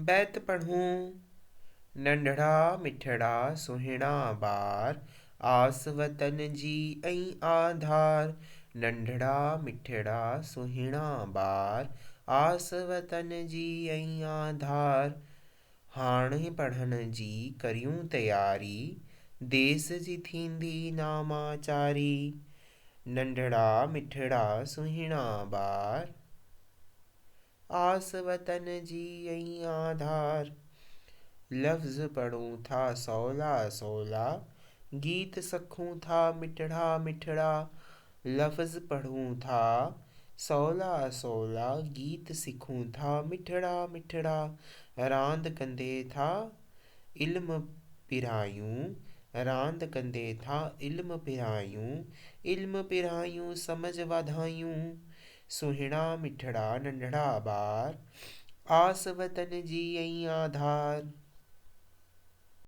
बैत पढ़ूं नंढड़ा मिठड़ा सुहिणा ॿार आस वतन जी ऐं आधार। नंढड़ा मिठड़ा सुहिणा ॿार आस वतन जी ऐं आधार। हाणे पढ़ण जी करियूं तयारी देस जी थींदी नामाचारी। नंढड़ा मिठड़ा सुहिणा ॿार आस वतन जी ऐं आधार। लफ्ज़ पढ़ूं था सवला सवला गीत सखूं था मिठड़ा मिठड़ा। लफ्ज़ पढ़ूं था सवला सवला गीत सिखूं था मिठड़ा मिठड़ा। रांदि कंदे था इल्म पिरायूं रांदि कंदे था इल्म पिरायूं। इल्म पिरायूं समझ वधायूं। सुहिणा मिठड़ा नंढड़ा ॿार आस वतन जी ऐं आधार।